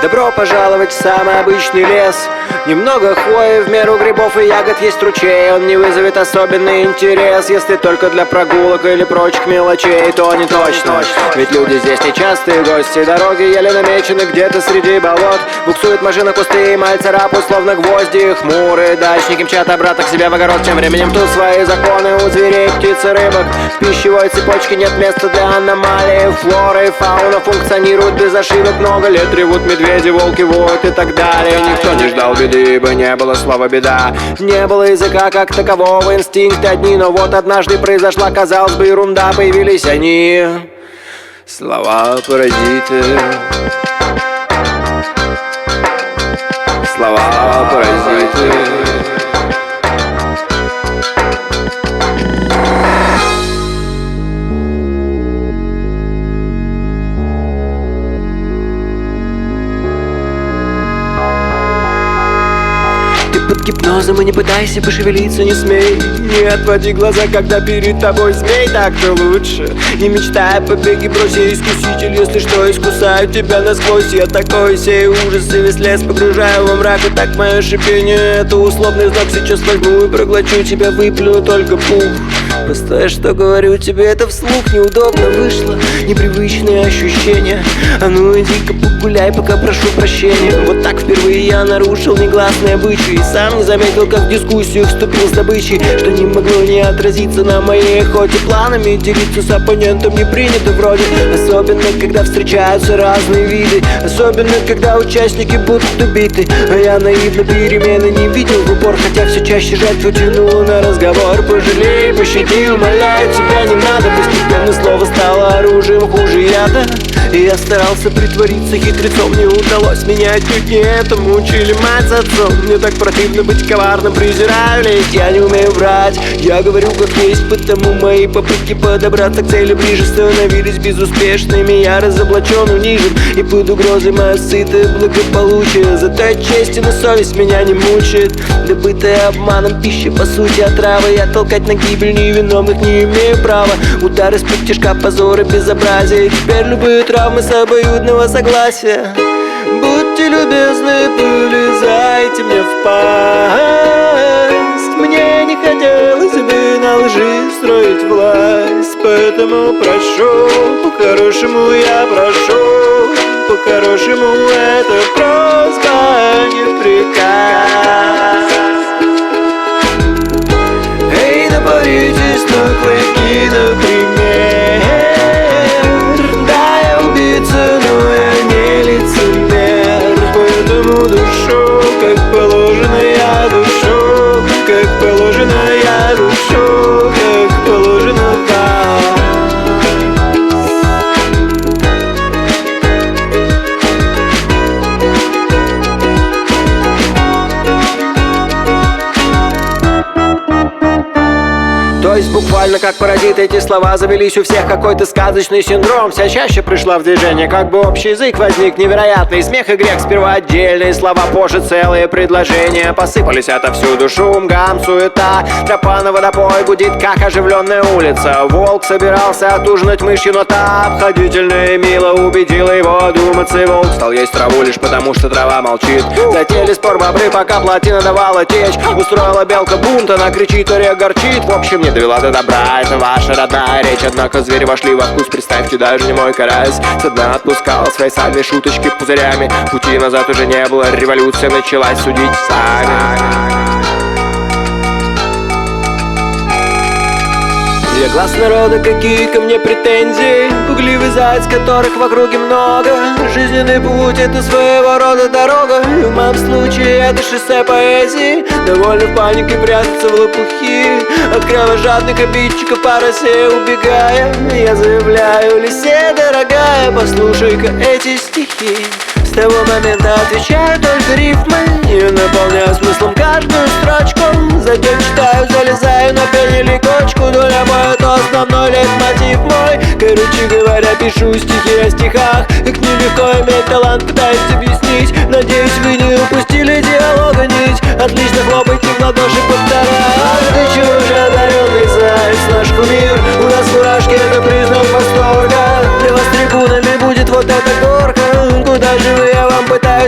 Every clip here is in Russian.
Добро пожаловать в самый обычный лес. Немного хвои, в меру грибов и ягод есть ручей. Он не вызовет особенный интерес, если только для прогулок или прочих мелочей. То не точно, ведь люди здесь нечастые гости. Дороги еле намечены где-то среди болот. Буксует машина, кусты и мальцы царапают словно гвозди. Хмурые дачники мчат обратно к себе в огород. Тем временем тут свои законы у зверей, птиц и рыбок. В пищевой цепочке нет места для аномалий. Флора и фауна функционируют без ошибок. Много лет ревут медведи, волки воют и так далее. Никто не ждал беды, ибо не было слова беда. Не было языка как такового, инстинкты одни. Но вот однажды произошла, казалось бы, ерунда. Появились они, слова-паразиты. Слова-паразиты. Под гипнозом и не пытайся пошевелиться, не смей. Не отводи глаза, когда перед тобой змей. Так-то лучше. Не мечтай о побеге, брось, я искуситель. Если что, искусаю тебя насквозь. Я такой сею ужас и весь лес погружаю во мрак. И так мое шипение — это условный знак. Сейчас возьму и проглочу тебя, выплюну только пух. Просто что говорю тебе, это вслух неудобно вышло. Непривычные ощущения. А ну иди-ка погуляй, пока прошу прощения. Вот так впервые я нарушил негласные обычаи. И сам не заметил, как в дискуссию вступил с добычей, что не могло не отразиться на моей охоте. Планами делиться с оппонентом не принято вроде. Особенно, когда встречаются разные виды. Особенно, когда участники будут убиты. А я наивно перемены не видел в упор, хотя все чаще жертву тянуло на разговор. Пожалей, пощади, умоляю тебя, не надо. Постепенно слово стало оружием хуже яда. И я старался притвориться хитрецом. Не удалось, меня отнюдь не этому учили мать с отцом. Мне так противно быть коварным, презираю лень. Я не умею врать, я говорю как есть. Потому мои попытки подобраться к цели ближе становились безуспешными. Я разоблачен, унижен, и под угрозой мое сытое благополучие. Зато честь и на совесть меня не мучает. Добытая обманом пища, по сути, отрава. Я толкать на гибель невиновных не имею права. Удары с-под тяжка, позор и безобразие. И теперь любые травмы с обоюдного согласия. Будьте любезны, полезайте мне в пасть. Мне не хотелось бы на лжи строить власть. Поэтому прошу, по-хорошему я прошу. По-хорошему это просьба, а не приказ. Эй, напоритесь на клыки, например. Да, я убийца, но я не лицемер. Поэтому душу, как положено, я душу. Как положено, я душу. Как положено, вас. То есть буквально как паразиты эти слова завелись у всех. Какой-то сказочный синдром вся чаще пришла в движение. Как бы общий язык возник невероятный. Смех и грех сперва отдельные слова, позже целые предложения. Посыпались отовсюду шум, гам, суета. Тропа на водопой гудит, как оживленная улица. Волк собирался отужинать мышью, но та обходительно и мило убедила его одуматься. И волк стал есть траву лишь потому, что трава молчит. Затеяли спор бобры, пока плотина давала течь. Устроила белка бунт, она кричит, орек горчит. В общем, не довела до добра, это ваша родная речь. Однако звери вошли во вкус, представьте, даже не мой карась со дна отпускал свои сальные шуточки пузырями. Пути назад уже не было, революция началась, судить сами. Я глаз народа, какие ко мне претензии. Пугливый заяц, которых в округе много. Жизненный путь — это своего рода дорога. И в моем случае это шоссе поэзии. Довольно в панике прятаться в лопухи. От кровожадных обидчиков по России убегая. Я заявляю, лисе, дорогая, послушай-ка эти стихи. С того момента отвечаю только рифмы. И наполняю смыслом каждую строчку. Затем читаю, залезаю на пень или кочку. Доля моя — это основной лейтмотив мой. Короче говоря, пишу стихи о стихах. Как нелегко иметь талант, пытаюсь объяснить. Надеюсь, вы не упустили диалога нить. Отлично, хлопайте в ладоши, повторяю. Ты чего же одаренный заяц, наш кумир? У нас фуражки — это признак восторга. Для вас трибунами будет вот эта горка. Куда же вы, я вам пытаюсь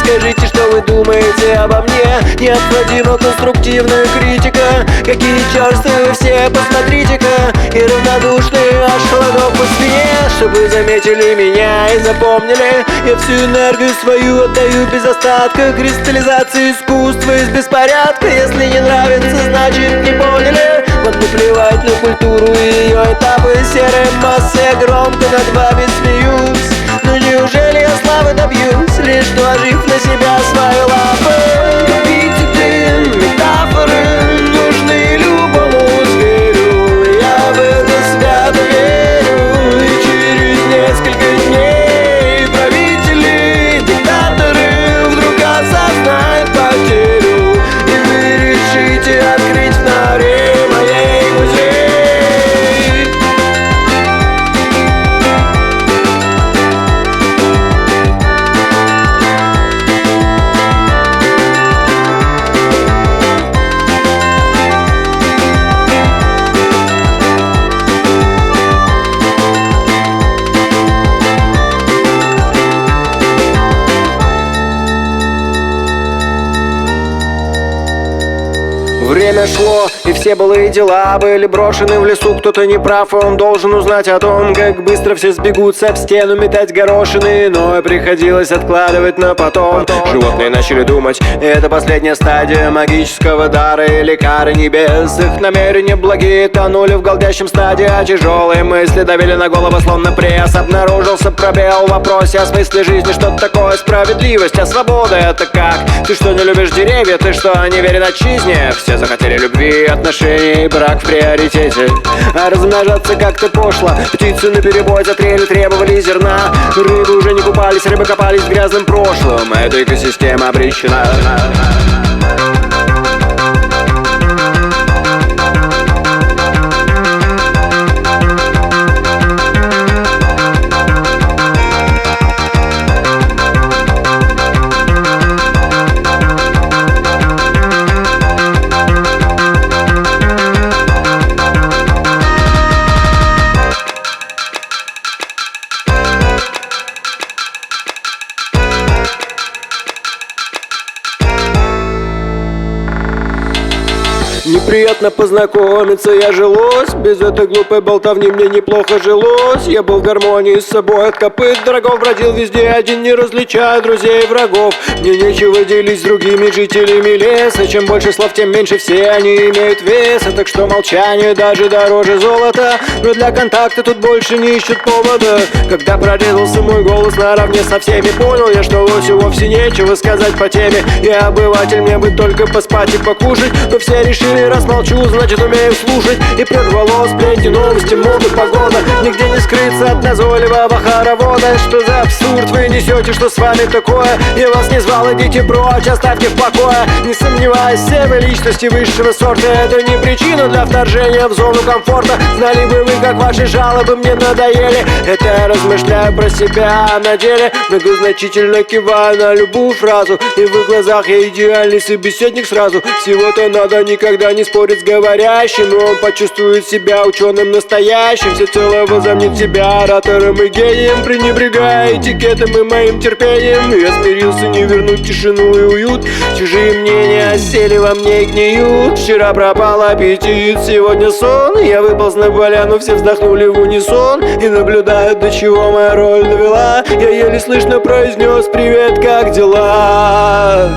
Скажите, что вы думаете обо мне. Необходима конструктивная критика. Какие черствые все, посмотрите-ка. И равнодушные, аж холодок по спине. Чтобы заметили меня и запомнили. Я всю энергию свою отдаю без остатка. Кристаллизация искусства из беспорядка. Если не нравится, значит не поняли. Вам наплевать на культуру и ее этапы. Серой массе громко над вами смеюсь. Но неужели я славы добьюсь, лишь наложив на себя свои лапы? Эпитеты, метафоры нужны любому зверю. Я в это свято верю. И через несколько дней правители, диктаторы вдруг осознают потерю. И вы решите открыть в норе моей музей. Время шло, и все былые дела были брошены в лесу. Кто-то не прав, и он должен узнать о том, как быстро все сбегутся в стену метать горошины. Но приходилось откладывать на потом. Животные начали думать, это последняя стадия магического дара или кары небес. Их намерения благие тонули в голдящем стадии, а тяжелые мысли давили на голову словно пресс. Обнаружился пробел в вопросе о смысле жизни. Что такое справедливость, а свобода это как? Ты что, не любишь деревья? Ты что, не верен отчизне? Все захотели любви, отношений, брак в приоритете. А размножаться как-то пошло. Птицы наперебой затрели, требовали зерна. Рыбы уже не купались, рыбы копались в грязном прошлом. Эта экосистема обречена. Неприятно познакомиться, я жилось. Без этой глупой болтовни мне неплохо жилось. Я был в гармонии с собой, от копыт врагов бродил везде один, не различая друзей и врагов. Мне нечего делить с другими жителями леса. Чем больше слов, тем меньше все они имеют веса. Так что молчание даже дороже золота. Но для контакта тут больше не ищут повода. Когда прорезался мой голос наравне со всеми, понял я, что лосю вовсе нечего сказать по теме. Я обыватель, мне бы только поспать и покушать. Но все решили, раз молчу, значит умею слушать. И прервало сплетни, новости, моды, погода. Нигде не скрыться от назойливого хоровода. Что за абсурд вы несете, что с вами такое? Я вас не звал, идите прочь, оставьте в покое. Не сомневаюсь, все вы личности высшего сорта. Это не причина для вторжения в зону комфорта. Знали бы вы, как ваши жалобы мне надоели. Это я размышляю про себя, а на деле многозначительно киваю на любую фразу. И в их глазах я идеальный собеседник сразу. Всего-то надо никогда не спорить с говорящим, и он почувствует себя ученым настоящим. Всецело возомнит себя оратором и гением, пренебрегая этикетом и моим терпением. Я смирился не вернуть тишину и уют. Чужие мнения осели во мне и гниют. Вчера пропал аппетит, сегодня сон. Я выполз на поляну, все вздохнули в унисон. И наблюдают, до чего моя роль довела. Я еле слышно произнес: привет, как дела?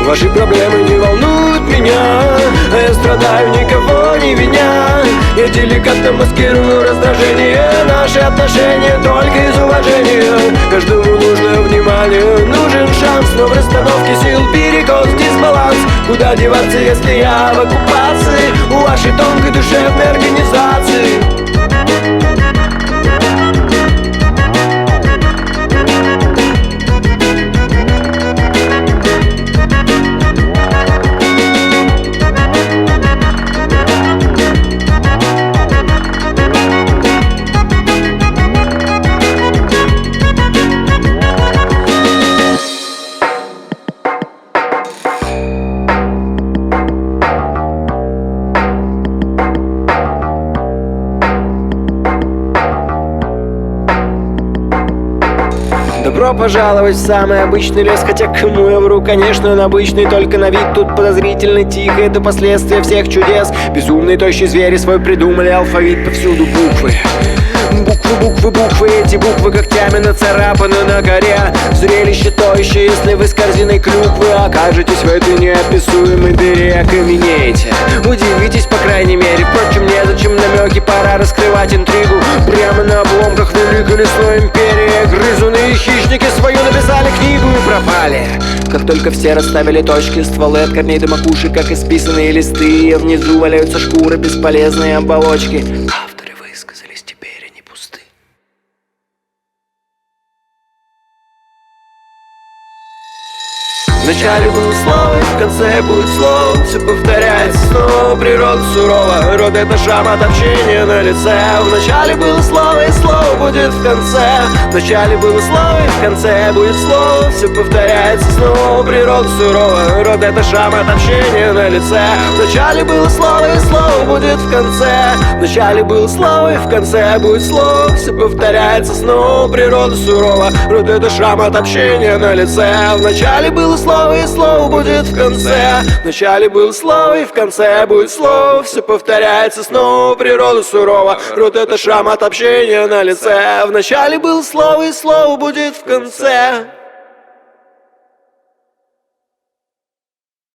Ваши проблемы не волнуют меня, а я страдаю, никого не виня. Я деликатно маскирую раздражение. Наши отношения только из уважения. Каждому нужно внимание, нужен шанс. Но в расстановке сил перекос, дисбаланс. Куда деваться, если я в оккупации у вашей тонкой душевной организации? Добро пожаловать в самый обычный лес. Хотя кому я вру, конечно, он обычный, только на вид тут подозрительно тихо. Это последствия всех чудес. Безумные тощие звери свой придумали алфавит, повсюду буквы. Буквы, эти буквы когтями нацарапаны на горе. Зрелище то еще, если вы с корзиной клюквы окажетесь в этой неописуемой дыре. Окаменеете, удивитесь, по крайней мере. Впрочем, незачем намеки, пора раскрывать интригу. Прямо на обломках великой лесной империи грызуны и хищники свою написали книгу и пропали. Как только все расставили точки, стволы от корней до макушек, как исписанные листы, внизу валяются шкуры, бесполезные оболочки. Авторы высказались, теперь они пусты. Вначале было слово, и в конце будет слово. Все повторяется снова, природа сурова. Род — это шахмат общения на лице. Вначале было слово, и слово будет в конце. Вначале было слово, и в конце будет слово. Все повторяется снова, природа сурова. Род — это шахмат общения на лице. Вначале было слово, и слово будет в конце. Вначале было слово, и в конце будет слово. Все повторяется снова, природа сурова. Род — это шахмат общения на лице. Вначале было слово, и слово будет в конце. Вначале было слово, и в конце будет слово. Все повторяется снова, природа сурова. Род — это шахмат общения на лице. Вначале было слово, и слово будет в конце.